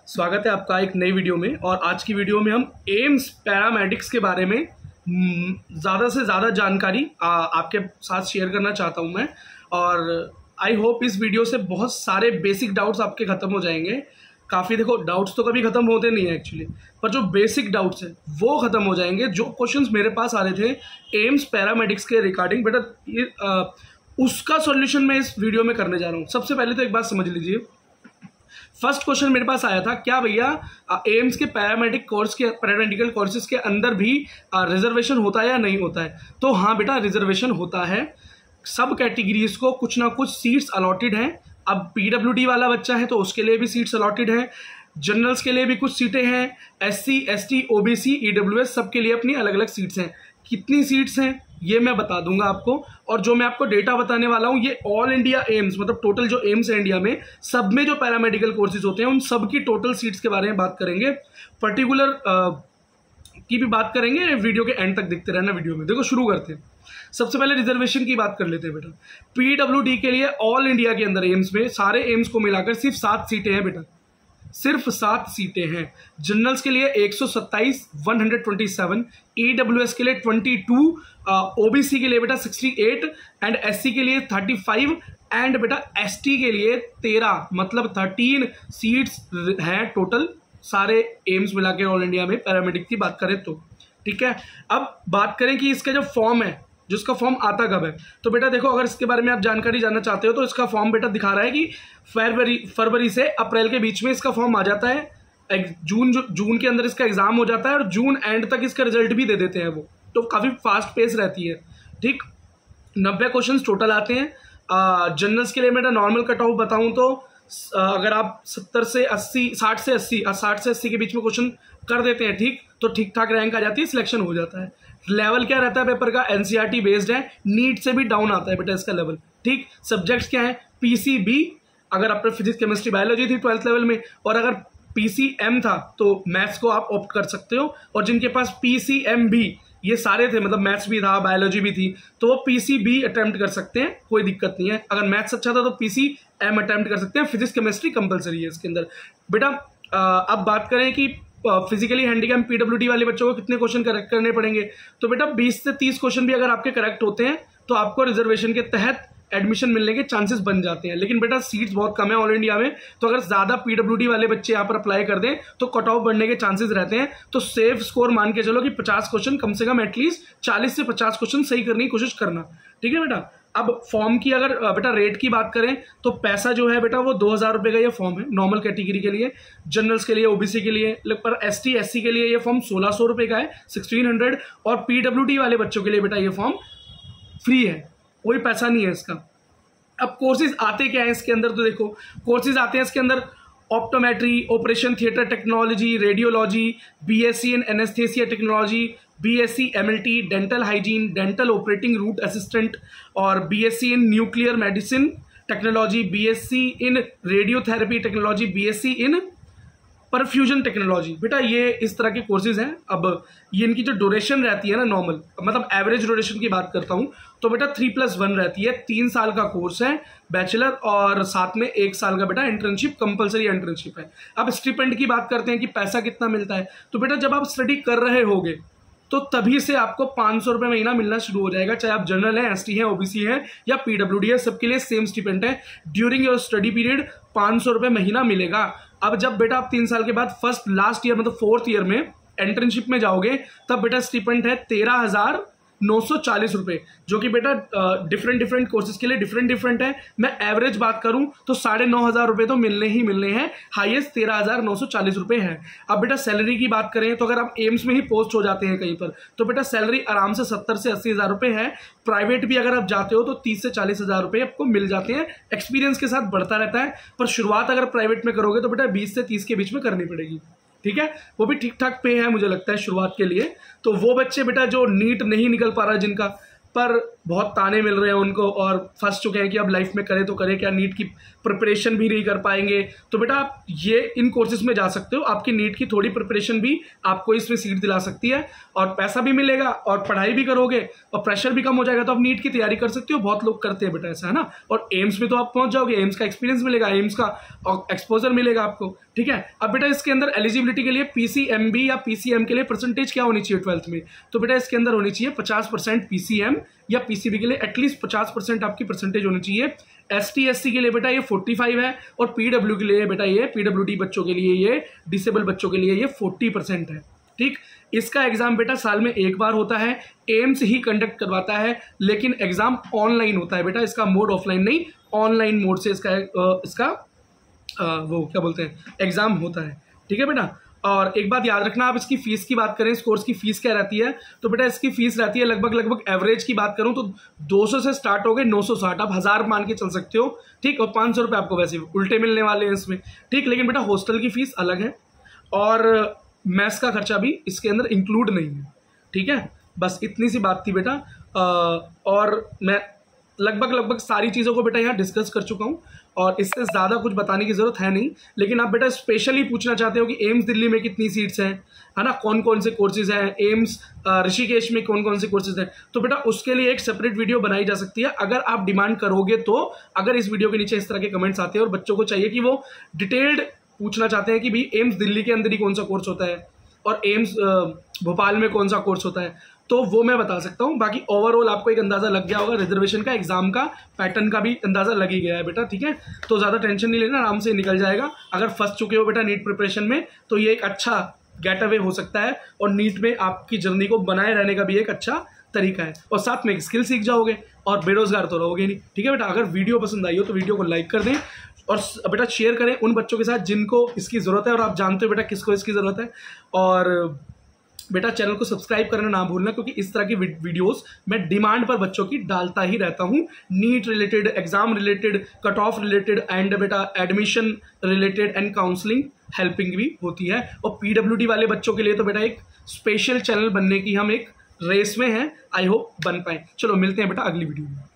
स्वागत है आपका एक नई वीडियो में। और आज की वीडियो में हम एम्स पैरामेडिक्स के बारे में ज़्यादा से ज़्यादा जानकारी आपके साथ शेयर करना चाहता हूं मैं। और आई होप इस वीडियो से बहुत सारे बेसिक डाउट्स आपके ख़त्म हो जाएंगे। काफ़ी देखो, डाउट्स तो कभी ख़त्म होते नहीं है एक्चुअली, पर जो बेसिक डाउट्स हैं वो ख़त्म हो जाएंगे। जो क्वेश्चंस मेरे पास आ रहे थे एम्स पैरामेडिक्स के रिगार्डिंग, बेटा उसका सॉल्यूशन मैं इस वीडियो में करने जा रहा हूँ। सबसे पहले तो एक बात समझ लीजिए, फर्स्ट क्वेश्चन मेरे पास आया था, क्या भैया एम्स के पैरामेडिकल कोर्सेज के अंदर भी रिजर्वेशन होता है या नहीं होता है? तो हाँ बेटा, रिजर्वेशन होता है। सब कैटेगरीज को कुछ ना कुछ सीट्स अलॉटेड हैं। अब पीडब्ल्यूडी वाला बच्चा है तो उसके लिए भी सीट्स अलॉटेड हैं, जनरल्स के लिए भी कुछ सीटें हैं, एससी, एसटी, ओबीसी, ईडब्ल्यूएस सबके लिए अपनी अलग अलग सीट्स हैं। कितनी सीट्स हैं ये मैं बता दूंगा आपको। और जो मैं आपको डेटा बताने वाला हूं ये ऑल इंडिया एम्स, मतलब टोटल जो एम्स है इंडिया में, सब में जो पैरामेडिकल कोर्सेज होते हैं उन सब की टोटल सीट्स के बारे में बात करेंगे। पर्टिकुलर की भी बात करेंगे, वीडियो के एंड तक देखते रहना वीडियो में। देखो शुरू करते हैं। सबसे पहले रिजर्वेशन की बात कर लेते हैं बेटा। पीडब्ल्यूडी के लिए ऑल इंडिया के अंदर एम्स में सारे एम्स को मिलाकर सिर्फ 7 सीटें हैं बेटा, सिर्फ 7 सीटें हैं। जनरल्स के लिए 127, 127, ईडब्ल्यूएस के लिए 22, ओबीसी के लिए बेटा 68 एंड एससी के लिए 35 एंड बेटा एसटी के लिए 13, मतलब 13 सीट्स हैं टोटल सारे एम्स मिला के ऑल इंडिया में पैरामेडिक की बात करें तो। ठीक है, अब बात करें कि इसका जो फॉर्म है, जिसका फॉर्म आता कब है, तो बेटा देखो, अगर इसके बारे में आप जानकारी जानना चाहते हो तो इसका फॉर्म बेटा दिखा रहा है कि फरवरी से अप्रैल के बीच में इसका फॉर्म आ जाता है। जून के अंदर इसका एग्जाम हो जाता है और जून एंड तक इसका रिजल्ट भी दे देते हैं वो, तो काफी फास्ट पेस रहती है। ठीक, 90 क्वेश्चन टोटल आते हैं। जनरल्स के लिए बेटा नॉर्मल कट ऑफ बताऊं तो अगर आप 60 से 80 के बीच में क्वेश्चन कर देते हैं, ठीक, तो ठीक ठाक रैंक आ जाती है, सिलेक्शन हो जाता है। लेवल क्या रहता है पेपर का? एनसीईआरटी बेस्ड है, नीट से भी डाउन आता है बेटा इसका लेवल। ठीक, सब्जेक्ट्स क्या है? पीसीबी, अगर आपने फिजिक्स, केमिस्ट्री, बायोलॉजी थी 12th लेवल में, और अगर पीसीएम था तो मैथ्स को आप ऑप्ट कर सकते हो। और जिनके पास पीसीएम भी ये सारे थे, मतलब मैथ्स भी था, बायोलॉजी भी थी, तो वो पीसीबी अटेम्प्ट कर सकते हैं, कोई दिक्कत नहीं है। अगर मैथ्स अच्छा था तो पीसीएम अटेम्प्ट कर सकते हैं। फिजिक्स, केमिस्ट्री कंपलसरी है इसके अंदर बेटा। अब बात करें कि फिजिकली हैंडीकैप पीडब्ल्यूडी वाले बच्चों को कितने क्वेश्चन करेक्ट करने पड़ेंगे, तो बेटा 20 से 30 क्वेश्चन भी अगर आपके करेक्ट होते हैं तो आपको रिजर्वेशन के तहत एडमिशन मिलने के चांसेस बन जाते हैं। लेकिन बेटा सीट्स बहुत कम है ऑल इंडिया में, तो अगर ज्यादा पीडब्ल्यूडी वाले बच्चे यहाँ पर अप्लाई कर दें तो कट ऑफ बढ़ने के चांसेस रहते हैं। तो सेफ स्कोर मान के चलो कि 50 क्वेश्चन कम से कम, एटलीस्ट 40 से 50 क्वेश्चन सही करने की कोशिश करना। ठीक है बेटा। अब फॉर्म की अगर बेटा रेट की बात करें तो पैसा जो है बेटा वो 2000 रुपये का ये फॉर्म है नॉर्मल कैटेगरी के लिए, जनरल्स के लिए, ओबीसी के लिए, पर एसटी, एससी के लिए ये फॉर्म 1600 रुपये का है, 1600। और पीडब्ल्यूडी वाले बच्चों के लिए बेटा ये फॉर्म फ्री है, कोई पैसा नहीं है इसका। अब कोर्सेज आते क्या है इसके अंदर, तो देखो कोर्सेज आते हैं इसके अंदर optometry, operation theatre technology, radiology, BSc in anaesthesia technology, BSc MLT, dental hygiene, dental operating room assistant, और BSc in nuclear medicine technology, BSc in radiotherapy technology, BSc in perfusion technology. बेटा ये इस तरह के कोर्सेज हैं। अब ये इनकी जो ड्यूरेशन रहती है ना, नॉर्मल मतलब एवरेज ड्यूरेशन की बात करता हूं तो बेटा 3+1 रहती है। 3 साल का कोर्स है बैचलर, और साथ में 1 साल का बेटा इंटर्नशिप, कंपलसरी इंटर्नशिप है। अब स्टिपेंड की बात करते हैं कि पैसा कितना मिलता है, तो बेटा जब आप स्टडी कर रहे होगे तो तभी से आपको 500 रुपये महीना मिलना शुरू हो जाएगा, चाहे आप जनरल हैं, एसटी हैं, ओबीसी हैं या पीडब्ल्यूडी है, सबके लिए सेम स्टिपेंड है। ड्यूरिंग योर स्टडी पीरियड 500 रुपये महीना मिलेगा। अब जब बेटा आप 3 साल के बाद लास्ट ईयर मतलब 4th ईयर में इंटर्नशिप में जाओगे तब बेटा स्टिपेंड है 13,940 रुपये, जो कि बेटा डिफरेंट कोर्सेज के लिए डिफरेंट है। मैं एवरेज बात करूं तो 9,500 रुपये तो मिलने ही मिलने हैं, हाईएस्ट 13,940 रुपये है। अब बेटा सैलरी की बात करें तो अगर आप एम्स में ही पोस्ट हो जाते हैं कहीं पर तो बेटा सैलरी आराम से 70 से 80 हज़ार रुपये है। प्राइवेट भी अगर आप जाते हो तो 30 से 40 हज़ार रुपये आपको मिल जाते हैं। एक्सपीरियंस के साथ बढ़ता रहता है, पर शुरुआत अगर प्राइवेट में करोगे तो बेटा 20 से 30 के बीच में करनी पड़ेगी। ठीक है, वो भी ठीक ठाक पे है मुझे लगता है शुरुआत के लिए। तो वो बच्चे बेटा जो नीट नहीं निकल पा रहा, जिनका पर बहुत ताने मिल रहे हैं उनको और फंस चुके हैं कि अब लाइफ में करें तो करें क्या, नीट की प्रिपरेशन भी नहीं कर पाएंगे, तो बेटा आप ये इन कोर्सेज में जा सकते हो। आपकी नीट की थोड़ी प्रिपरेशन भी आपको इसमें सीट दिला सकती है और पैसा भी मिलेगा और पढ़ाई भी करोगे और प्रेशर भी कम हो जाएगा, तो आप नीट की तैयारी कर सकते हो। बहुत लोग करते हैं बेटा ऐसा, है ना। और एम्स में तो आप पहुंच जाओगे, एम्स का एक्सपीरियंस मिलेगा, एम्स का एक्सपोजर मिलेगा आपको। ठीक है। अब बेटा इसके अंदर एलिजिबिलिटी के लिए पीसीएमबी या पीसीएम के लिए परसेंटेज क्या होनी चाहिए 12th में, तो बेटा इसके अंदर होनी चाहिए 50% पीसीएम या पीसीबी के लिए एटलीस्ट 50% आपकी परसेंटेज होनी चाहिए। एसटी एससी के लिए बेटा ये 45 है और पीडब्ल्यू के लिए बेटा ये पीडब्ल्यूडी बच्चों के लिए ये डिसेबल बच्चों के लिए ये 40% है। ठीक, इसका एग्जाम बेटा साल में एक बार होता है, एम्स ही कंडक्ट करवाता है, लेकिन एग्जाम ऑनलाइन होता है बेटा, इसका मोड ऑफलाइन नहीं ऑनलाइन मोड से इसका वो क्या बोलते हैं एग्जाम होता है। ठीक है बेटा, और एक बात याद रखना, आप इसकी फीस की बात करें, इस कोर्स की फीस क्या रहती है, तो बेटा इसकी फीस रहती है लगभग एवरेज की बात करूं तो 200 से स्टार्ट हो गए 960, आप 1000 मान के चल सकते हो। ठीक, और 500 रुपये आपको वैसे उल्टे मिलने वाले हैं इसमें। ठीक, लेकिन बेटा हॉस्टल की फीस अलग है और मैथ्स का खर्चा भी इसके अंदर इंक्लूड नहीं है। ठीक है, बस इतनी सी बात थी बेटा, और मैं लगभग सारी चीज़ों को बेटा यहाँ डिस्कस कर चुका हूँ और इससे ज़्यादा कुछ बताने की ज़रूरत है नहीं। लेकिन आप बेटा स्पेशली पूछना चाहते हो कि एम्स दिल्ली में कितनी सीट्स हैं, है ना, कौन कौन से कोर्सेज हैं, एम्स ऋषिकेश में कौन कौन से कोर्सेज हैं, तो बेटा उसके लिए एक सेपरेट वीडियो बनाई जा सकती है अगर आप डिमांड करोगे तो। अगर इस वीडियो के नीचे इस तरह के कमेंट्स आते हैं और बच्चों को चाहिए कि वो डिटेल्ड पूछना चाहते हैं कि भाई एम्स दिल्ली के अंदर ही कौन सा कोर्स होता है और एम्स भोपाल में कौन सा कोर्स होता है, तो वो मैं बता सकता हूँ। बाकी ओवरऑल आपको एक अंदाजा लग गया होगा, रिजर्वेशन का, एग्जाम का, पैटर्न का भी अंदाजा लग ही गया है बेटा। ठीक है, तो ज़्यादा टेंशन नहीं लेना, आराम से निकल जाएगा। अगर फंस चुके हो बेटा नीट प्रिपरेशन में तो ये एक अच्छा गेट अवे हो सकता है और नीट में आपकी जर्नी को बनाए रहने का भी एक अच्छा तरीका है, और साथ में एक स्किल सीख जाओगे और बेरोजगार तो रहोगे नहीं। ठीक है बेटा, अगर वीडियो पसंद आई हो तो वीडियो को लाइक कर दें और बेटा शेयर करें उन बच्चों के साथ जिनको इसकी ज़रूरत है और आप जानते हो बेटा किसको इसकी ज़रूरत है। और बेटा चैनल को सब्सक्राइब करना ना भूलना, क्योंकि इस तरह की वीडियोस मैं डिमांड पर बच्चों की डालता ही रहता हूँ। NEET related, exam related, cut off related and बेटा admission related and counselling helping भी होती है। और पीडब्ल्यूडी वाले बच्चों के लिए तो बेटा एक स्पेशल चैनल बनने की हम एक रेस में हैं, आई होप बन पाए। चलो मिलते हैं बेटा अगली वीडियो में।